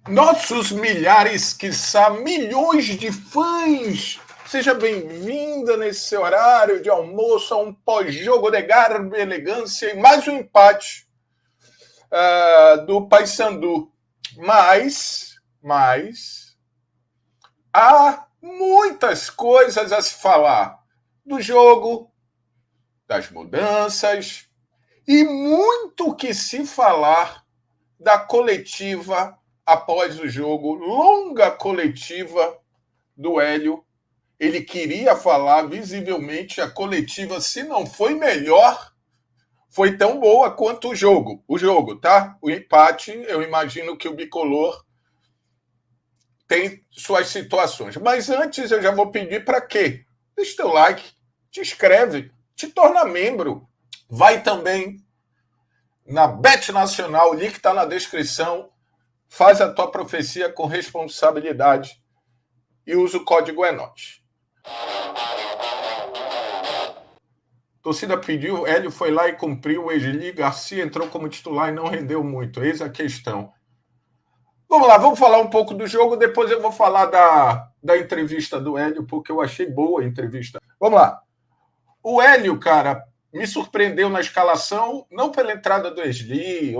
Nossos milhares, quiçá milhões de fãs, seja bem-vinda nesse horário de almoço a um pós-jogo de garbo e elegância e mais um empate do Paysandu. Mas há muitas coisas a se falar do jogo, das mudanças e muito que se falar da coletiva após o jogo, longa coletiva do Hélio. Ele queria falar, visivelmente, a coletiva, se não foi melhor, foi tão boa quanto o jogo. O jogo, tá? O empate, eu imagino que o bicolor tem suas situações. Mas antes eu já vou pedir para quê? Deixa teu like, te inscreve, te torna membro. Vai também na Bet Nacional, o link está na descrição. Faz a tua profecia com responsabilidade e usa o código ENOS. Torcida pediu, Hélio foi lá e cumpriu, o Egili Garcia entrou como titular e não rendeu muito. Eis a questão. Vamos lá, vamos falar um pouco do jogo, depois eu vou falar da entrevista do Hélio, porque eu achei boa a entrevista. Vamos lá. O Hélio, cara, me surpreendeu na escalação, não pela entrada do Egili,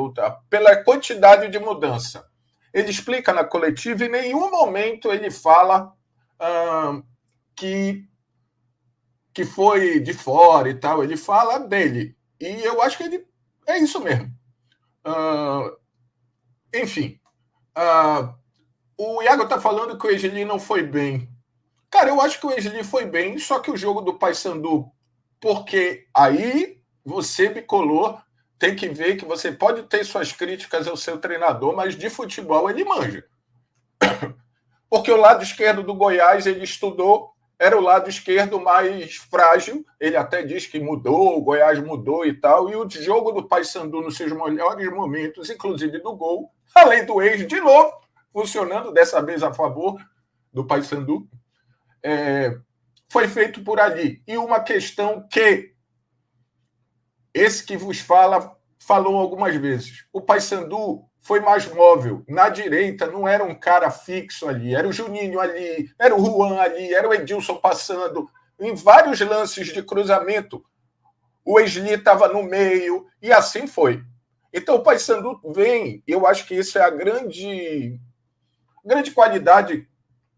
pela quantidade de mudança. Ele explica na coletiva e em nenhum momento ele fala que foi de fora e tal. Ele fala dele. E eu acho que ele é isso mesmo. Enfim. O Iago está falando que o Egili não foi bem. Cara, eu acho que o Egili foi bem, só que o jogo do Paysandu, porque aí você, bicolor, tem que ver que você pode ter suas críticas ao seu treinador, mas de futebol ele manja. Porque o lado esquerdo do Goiás ele estudou, era o lado esquerdo mais frágil, ele até diz que mudou, o Goiás mudou e tal, e o jogo do Paysandu nos seus melhores momentos, inclusive do gol, além do ex, de novo, funcionando dessa vez a favor do Paysandu, foi feito por ali. E uma questão que esse que vos fala falou algumas vezes. O Paysandu foi mais móvel. Na direita não era um cara fixo ali. Era o Juninho ali, era o Juan ali, era o Edilson passando. Em vários lances de cruzamento, o Esli estava no meio e assim foi. Então o Paysandu vem, eu acho que isso é a grande qualidade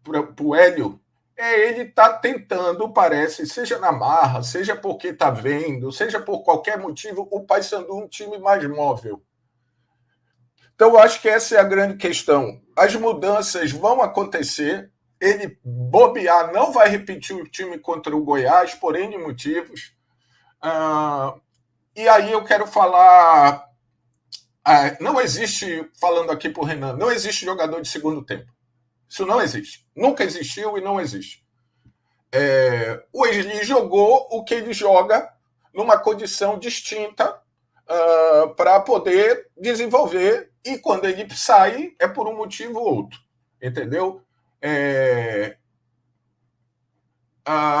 para o Hélio, ele está tentando, parece, seja na marra, seja porque está vendo, seja por qualquer motivo, o Paysandu um time mais móvel. Então, eu acho que essa é a grande questão. As mudanças vão acontecer, ele bobear, não vai repetir o time contra o Goiás, por N motivos. E aí eu quero falar... não existe, falando aqui para o Renan, não existe jogador de segundo tempo. Isso não existe. Nunca existiu e não existe. O Esli jogou o que ele joga numa condição distinta para poder desenvolver, e quando ele sai é por um motivo ou outro. Entendeu?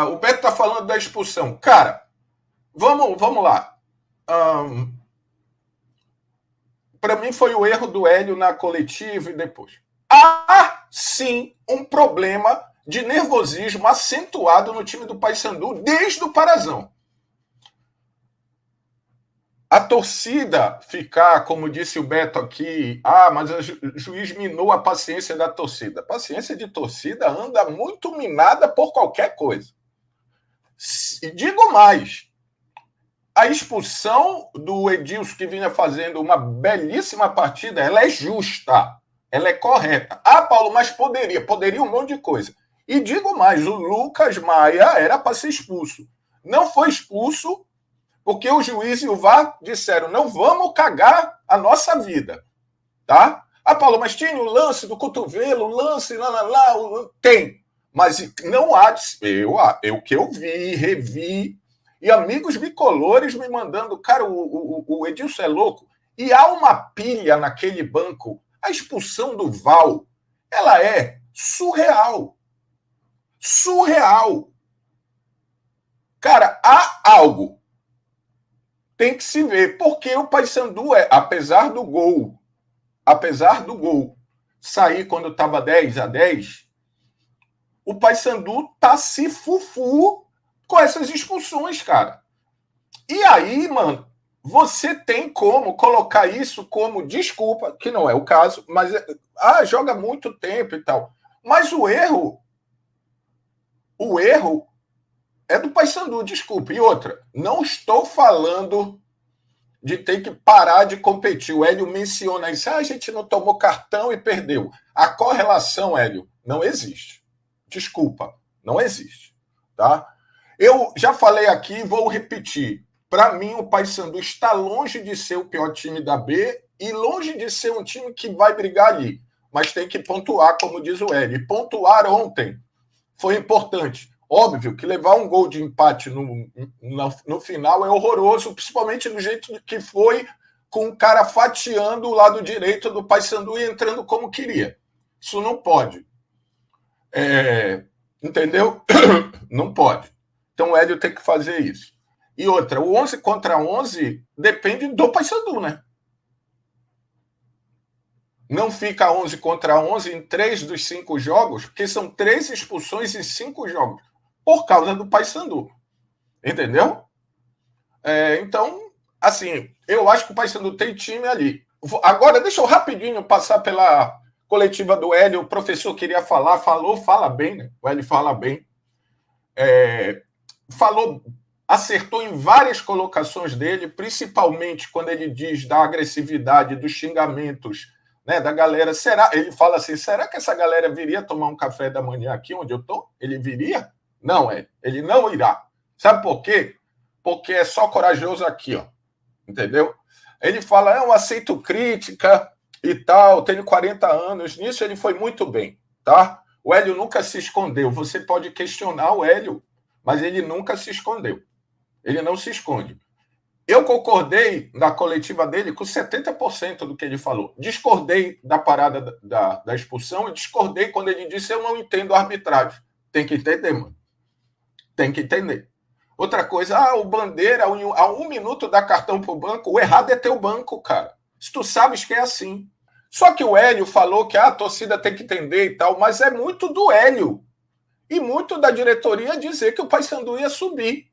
O Beto está falando da expulsão. Cara, vamos lá. Para mim foi o erro do Hélio na coletiva e depois. Há, sim, um problema de nervosismo acentuado no time do Paysandu desde o Parazão. A torcida ficar, como disse o Beto aqui, mas o juiz minou a paciência da torcida. A paciência de torcida anda muito minada por qualquer coisa. E digo mais, a expulsão do Edilson, que vinha fazendo uma belíssima partida, ela é justa. Ela é correta. Paulo, mas poderia um monte de coisa. E digo mais, o Lucas Maia era para ser expulso. Não foi expulso porque o juiz e o VAR disseram, não vamos cagar a nossa vida. Tá? Paulo, mas tinha o lance do cotovelo, o lance, tem. Mas não há... Eu que eu vi, revi, e amigos bicolores me mandando, cara, o Edilson é louco. E há uma pilha naquele banco. A expulsão do Val, ela é surreal. Surreal. Cara, há algo. Tem que se ver. Porque o Paysandu apesar do gol, sair quando estava 10-10, o Paysandu tá se fufu com essas expulsões, cara. E aí, mano, você tem como colocar isso como desculpa, que não é o caso, mas joga muito tempo e tal. Mas o erro é do Paysandu, desculpa. E outra, não estou falando de ter que parar de competir. O Hélio menciona isso. A gente não tomou cartão e perdeu. A correlação, Hélio, não existe. Desculpa, não existe. Tá? Eu já falei aqui e vou repetir. Para mim, o Paysandu está longe de ser o pior time da B e longe de ser um time que vai brigar ali. Mas tem que pontuar, como diz o Hélio. E pontuar ontem foi importante. Óbvio que levar um gol de empate no final é horroroso, principalmente do jeito que foi, com o cara fatiando o lado direito do Paysandu e entrando como queria. Isso não pode. Entendeu? Não pode. Então o Hélio tem que fazer isso. E outra, o 11 contra 11 depende do Paysandu, né? Não fica 11 contra 11 em 3 dos 5 jogos, porque são 3 expulsões em 5 jogos, por causa do Paysandu. Entendeu? Então, assim, eu acho que o Paysandu tem time ali. Agora, deixa eu rapidinho passar pela coletiva do Hélio. O professor queria falar, fala bem, né? O Hélio fala bem. Acertou em várias colocações dele, principalmente quando ele diz da agressividade, dos xingamentos, né, da galera. Ele fala assim, será que essa galera viria tomar um café da manhã aqui onde eu estou? Ele viria? Não, ele não irá. Sabe por quê? Porque é só corajoso aqui, ó. Entendeu? Ele fala, eu aceito crítica e tal, tenho 40 anos. Nisso ele foi muito bem, tá? O Hélio nunca se escondeu. Você pode questionar o Hélio, mas ele nunca se escondeu. Ele não se esconde. Eu concordei na coletiva dele com 70% do que ele falou. Discordei da parada da expulsão e discordei quando ele disse eu não entendo a arbitragem. Tem que entender, mano. Tem que entender. Outra coisa, o Bandeira, a 1 minuto dá cartão pro banco, o errado é ter o banco, cara. Se tu sabes que é assim. Só que o Hélio falou que a torcida tem que entender e tal, mas é muito do Hélio. E muito da diretoria dizer que o Paysandu ia subir.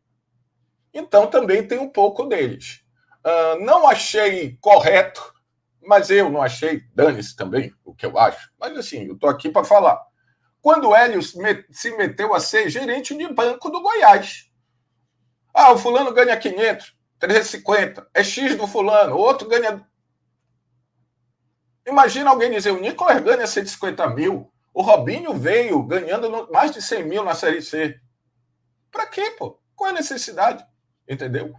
Então também tem um pouco deles. Não achei correto, mas eu não achei, dane-se também o que eu acho. Mas assim, eu estou aqui para falar. Quando o Hélio se meteu a ser gerente de banco do Goiás. O fulano ganha 500, 350, é X do fulano, o outro ganha... Imagina alguém dizer, o Nicolas ganha 150 mil, o Robinho veio ganhando mais de 100 mil na Série C. Para quê, pô? Qual é a necessidade? Entendeu?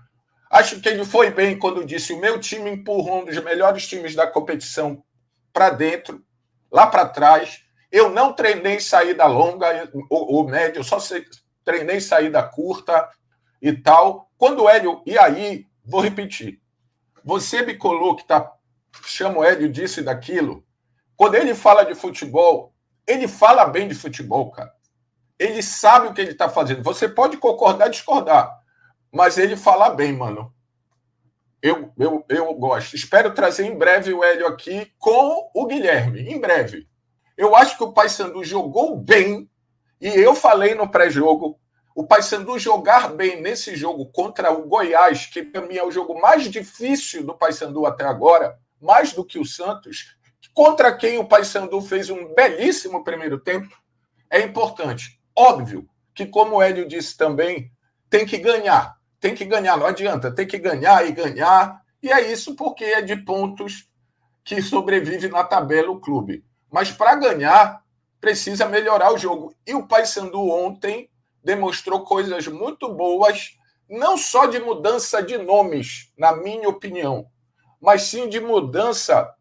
Acho que ele foi bem quando disse o meu time empurrou um dos melhores times da competição para dentro, lá para trás. Eu não treinei saída longa ou média, eu só treinei saída curta e tal. Quando o Hélio... E aí, vou repetir. Você me colou que chama o Hélio disso e daquilo. Quando ele fala de futebol, ele fala bem de futebol, cara. Ele sabe o que ele está fazendo. Você pode concordar, discordar, mas ele fala bem, mano. Eu gosto. Espero trazer em breve o Hélio aqui com o Guilherme. Em breve. Eu acho que o Paysandu jogou bem, e eu falei no pré-jogo, o Paysandu jogar bem nesse jogo contra o Goiás, que para mim é o jogo mais difícil do Paysandu até agora, mais do que o Santos, contra quem o Paysandu fez um belíssimo primeiro tempo, é importante. Óbvio que, como o Hélio disse também, tem que ganhar, não adianta, tem que ganhar, e é isso porque é de pontos que sobrevive na tabela o clube. Mas para ganhar, precisa melhorar o jogo. E o Paysandu ontem demonstrou coisas muito boas, não só de mudança de nomes, na minha opinião, mas sim de mudança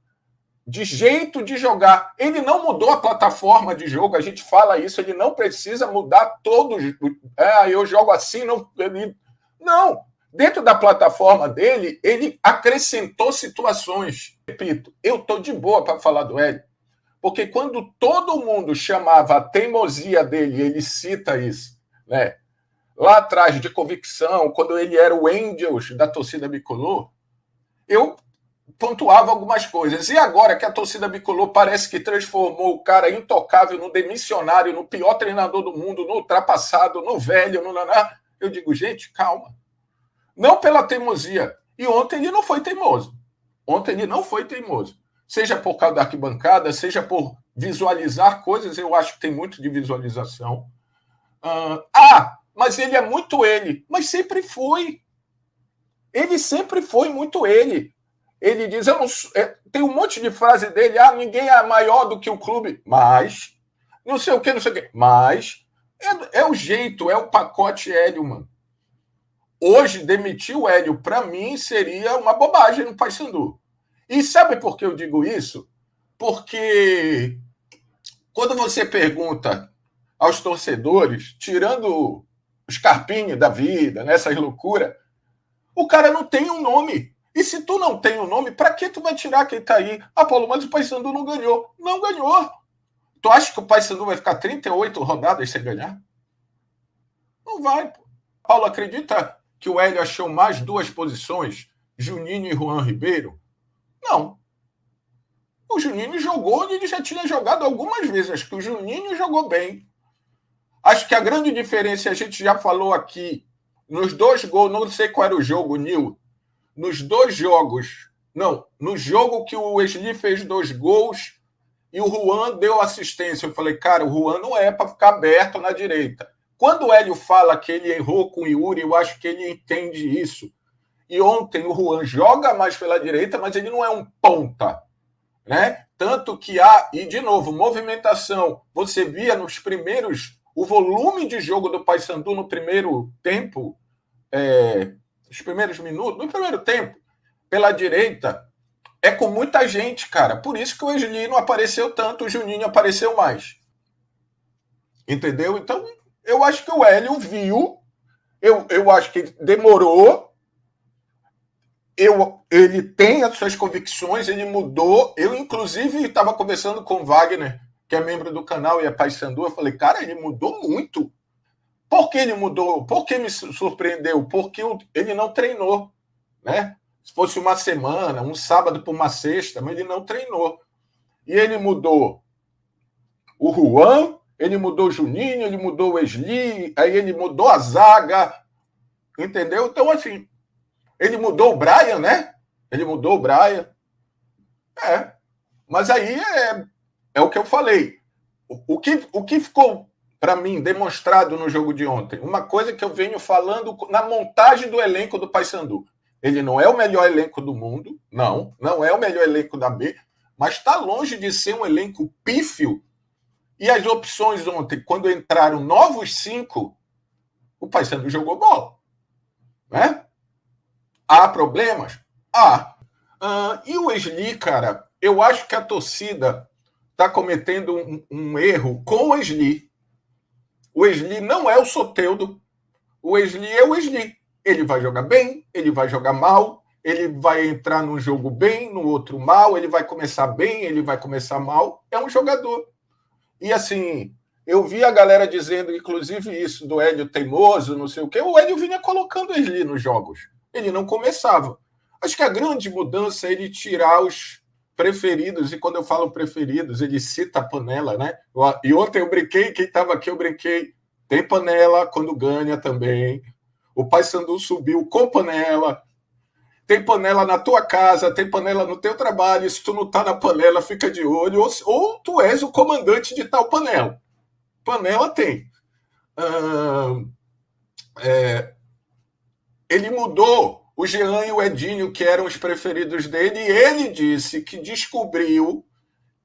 de jeito de jogar. Ele não mudou a plataforma de jogo, a gente fala isso, ele não precisa mudar todos. Eu jogo assim, não. Dentro da plataforma dele, ele acrescentou situações. Repito, eu estou de boa para falar do Hélio, porque quando todo mundo chamava a teimosia dele, ele cita isso, né? Lá atrás, de convicção, quando ele era o Angels da torcida bicolor, eu pontuava algumas coisas. E agora que a torcida bicolor parece que transformou o cara intocável no demissionário, no pior treinador do mundo, no ultrapassado, no velho, no naná, eu digo, gente, calma. Não pela teimosia. E ontem ele não foi teimoso. Ontem ele não foi teimoso. Seja por causa da arquibancada, seja por visualizar coisas, eu acho que tem muito de visualização. Mas ele é muito ele. Mas sempre foi. Ele sempre foi muito ele. Ele diz, eu não, tem um monte de frase dele, ninguém é maior do que o clube, mas, não sei o que, mas, é o jeito, é o pacote Hélio, mano. Hoje, demitir o Hélio, para mim, seria uma bobagem no Paysandu. E sabe por que eu digo isso? Porque quando você pergunta aos torcedores, tirando os carpinhos da vida, nessas loucuras, o cara não tem um nome. E se tu não tem um nome, para que tu vai tirar quem tá aí? Paulo, mas o Paysandu não ganhou. Não ganhou. Tu acha que o Paysandu vai ficar 38 rodadas sem ganhar? Não vai, pô. Paulo, acredita que o Hélio achou mais 2 posições, Juninho e Juan Ribeiro? Não. O Juninho jogou onde ele já tinha jogado algumas vezes. Acho que o Juninho jogou bem. Acho que a grande diferença, a gente já falou aqui, nos 2 gols, não sei qual era o jogo, Nil, nos 2 jogos, não, no jogo que o Wesley fez 2 gols e o Juan deu assistência. Eu falei, cara, o Juan não é para ficar aberto na direita. Quando o Hélio fala que ele errou com o Yuri, eu acho que ele entende isso. E ontem o Juan joga mais pela direita, mas ele não é um ponta, né? Tanto que e de novo, movimentação. Você via nos primeiros, o volume de jogo do Paysandu no primeiro tempo, os primeiros minutos, no primeiro tempo, pela direita, é com muita gente, cara. Por isso que o Wesley não apareceu tanto, o Juninho apareceu mais. Entendeu? Então, eu acho que o Hélio viu, eu acho que demorou, ele tem as suas convicções, ele mudou. Eu, inclusive, estava conversando com o Wagner, que é membro do canal e é Paysandu, eu falei, cara, ele mudou muito. Por que ele mudou? Por que me surpreendeu? Porque ele não treinou, né? Se fosse uma semana, um sábado para uma sexta, mas ele não treinou. E ele mudou o Juan, ele mudou o Juninho, ele mudou o Wesley, aí ele mudou a zaga, entendeu? Então, assim, ele mudou o Brian, né? Ele mudou o Brian. Mas aí é o que eu falei. O que ficou, para mim, demonstrado no jogo de ontem? Uma coisa que eu venho falando na montagem do elenco do Paysandu. Ele não é o melhor elenco do mundo, não é o melhor elenco da B, mas está longe de ser um elenco pífio. E as opções ontem, quando entraram novos 5, o Paysandu jogou bola. Né? Há problemas? E o Wesley, cara, eu acho que a torcida está cometendo um erro com o Wesley. O Wesley não é o Soteldo. O Wesley é o Wesley. Ele vai jogar bem, ele vai jogar mal, ele vai entrar num jogo bem, no outro mal, ele vai começar bem, ele vai começar mal. É um jogador. E assim, eu vi a galera dizendo, inclusive, isso do Hélio teimoso, não sei o quê. O Hélio vinha colocando o Wesley nos jogos. Ele não começava. Acho que a grande mudança é ele tirar os preferidos, e quando eu falo preferidos, ele cita a Panela, né? E ontem eu brinquei, quem estava aqui eu brinquei, tem Panela quando ganha também. O Paysandu subiu com Panela. Tem Panela na tua casa, tem Panela no teu trabalho. Se tu não tá na Panela, fica de olho. Ou tu és o comandante de tal Panela. Panela tem. Ele mudou o Jean e o Edinho, que eram os preferidos dele, e ele disse que descobriu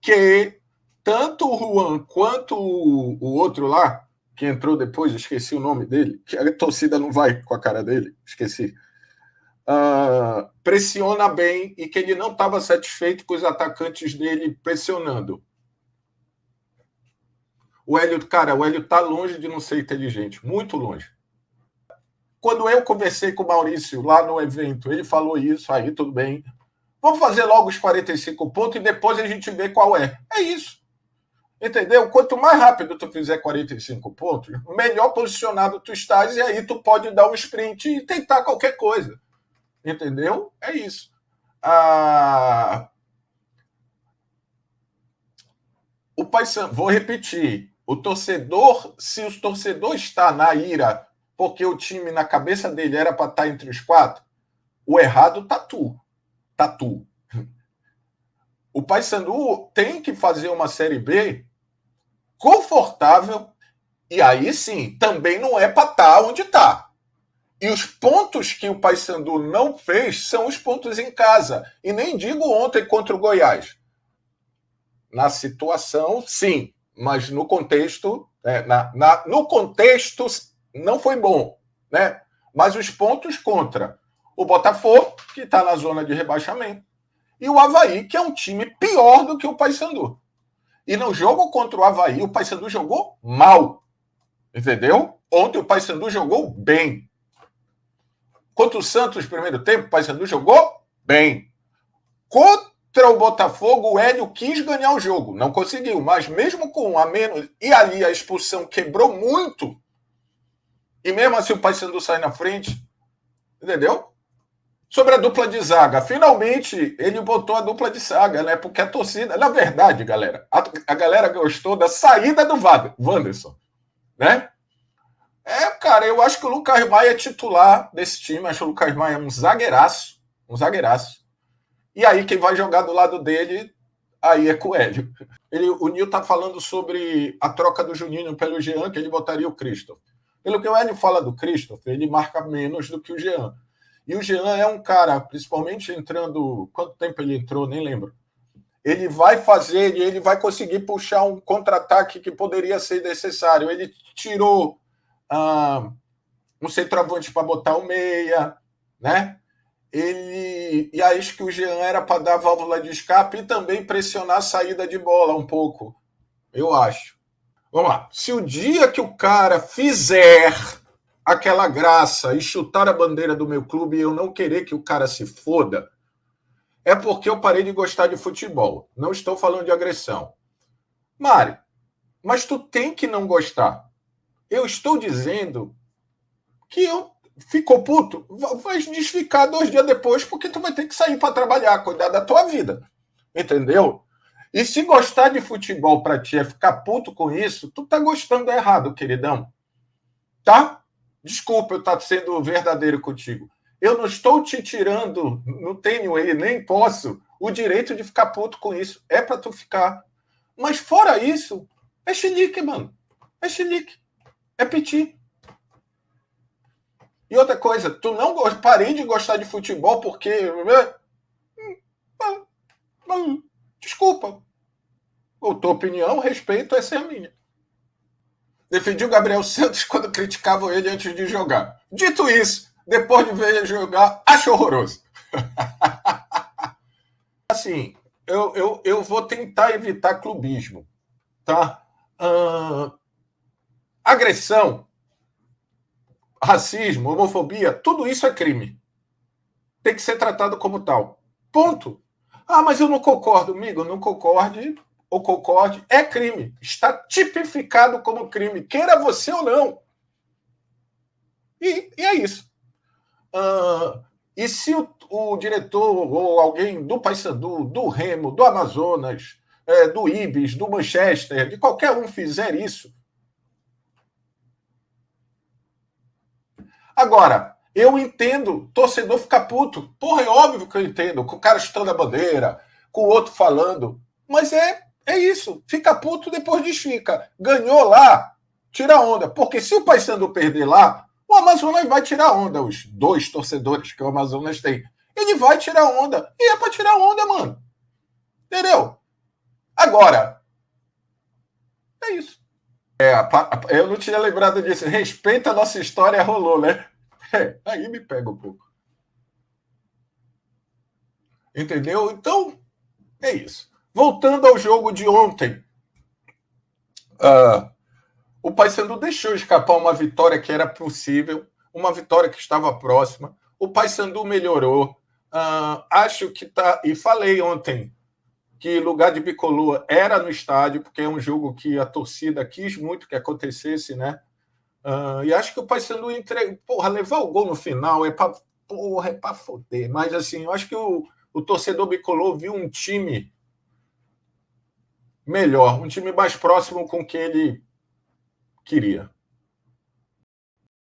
que tanto o Juan quanto o outro lá, que entrou depois, esqueci o nome dele, que a torcida não vai com a cara dele, esqueci, pressiona bem e que ele não estava satisfeito com os atacantes dele pressionando. O Hélio está longe de não ser inteligente, muito longe. Quando eu conversei com o Maurício lá no evento, ele falou isso, aí tudo bem. Vamos fazer logo os 45 pontos e depois a gente vê qual é. É isso. Entendeu? Quanto mais rápido tu fizer 45 pontos, melhor posicionado tu estás e aí tu pode dar um sprint e tentar qualquer coisa. Entendeu? É isso. O Paysandu, vou repetir, o torcedor, se o torcedor está na ira porque o time na cabeça dele era para estar entre os 4, o errado tá tu. Tá tu. O Paysandu tem que fazer uma Série B confortável e aí sim, também não é para estar onde está. E os pontos que o Paysandu não fez são os pontos em casa. E nem digo ontem contra o Goiás. Na situação, sim, mas no contexto, no contexto não foi bom, né? Mas os pontos contra o Botafogo, que está na zona de rebaixamento, e o Avaí, que é um time pior do que o Paysandu. E no jogo contra o Avaí, o Paysandu jogou mal, entendeu? Ontem o Paysandu jogou bem. Contra o Santos, primeiro tempo, o Paysandu jogou bem. Contra o Botafogo, o Hélio quis ganhar o jogo. Não conseguiu, mas mesmo com a menos... E ali a expulsão quebrou muito. E mesmo assim o Paysandu sai na frente. Entendeu? Sobre a dupla de zaga. Finalmente, ele botou a dupla de zaga, né? Porque a torcida... Na verdade, galera, a galera gostou da saída do Wanderson, né? Cara, eu acho que o Lucas Maia é titular desse time. Acho que o Lucas Maia é um zagueiraço. Um zagueiraço. E aí, quem vai jogar do lado dele, aí é Coelho. O Nil tá falando sobre a troca do Juninho pelo Jean, que ele botaria o Christopher. Pelo que o Hélio fala do Christopher, ele marca menos do que o Jean. E o Jean é um cara, principalmente entrando... Quanto tempo ele entrou? Nem lembro. Ele vai fazer, ele vai conseguir puxar um contra-ataque que poderia ser necessário. Ele tirou um centroavante para botar o meia, né? E acho que o Jean era para dar válvula de escape e também pressionar a saída de bola um pouco, eu acho. Vamos lá. Se o dia que o cara fizer aquela graça e chutar a bandeira do meu clube e eu não querer que o cara se foda, é porque eu parei de gostar de futebol. Não estou falando de agressão. Mário, mas tu tem que não gostar. Eu estou dizendo que eu ficou puto, vai desficar 2 dias depois, porque tu vai ter que sair para trabalhar, cuidar da tua vida. Entendeu? E se gostar de futebol para ti é ficar puto com isso, tu tá gostando errado, queridão. Tá? Desculpa eu estar sendo verdadeiro contigo. Eu não estou te tirando, não tenho e nem posso, o direito de ficar puto com isso. É para tu ficar. Mas fora isso, é chilique, mano. É chilique. É piti. E outra coisa, tu não parei de gostar de futebol porque... Desculpa. A tua opinião, respeito, essa é a minha. Defendi o Gabriel Santos quando criticavam ele antes de jogar. Dito isso, depois de ver ele jogar, acho horroroso. Assim, eu vou tentar evitar clubismo, tá? Agressão, racismo, homofobia, tudo isso é crime. Tem que ser tratado como tal. Ponto. Mas eu não concordo, amigo. Não concorde ou concorde, é crime. Está tipificado como crime, queira você ou não. E é isso. E se o diretor ou alguém do Paysandu, do Remo, do Amazonas, do Ibis, do Manchester, de qualquer um fizer isso... Agora, eu entendo torcedor ficar puto. Porra, é óbvio que eu entendo. Com o cara chutando a bandeira, com o outro falando. Mas é isso. Fica puto, depois desfica. Ganhou lá, tira onda. Porque se o Paysandu perder lá, o Amazonas vai tirar onda. Os 2 torcedores que o Amazonas tem. Ele vai tirar onda. E é pra tirar onda, mano. Entendeu? Agora, é isso. Eu não tinha lembrado disso. Respeita a nossa história, rolou, né? Aí me pega um pouco. Entendeu? Então, é isso. Voltando ao jogo de ontem, o Paysandu deixou escapar uma vitória que era possível, uma vitória que estava próxima. O Paysandu melhorou. Acho que tá. E falei ontem que lugar de bicolor era no estádio, porque é um jogo que a torcida quis muito que acontecesse, né? E acho que o Paysandu levar o gol no final é para foder. Mas assim, eu acho que o o torcedor bicolor viu um time melhor, um time mais próximo com o que ele queria.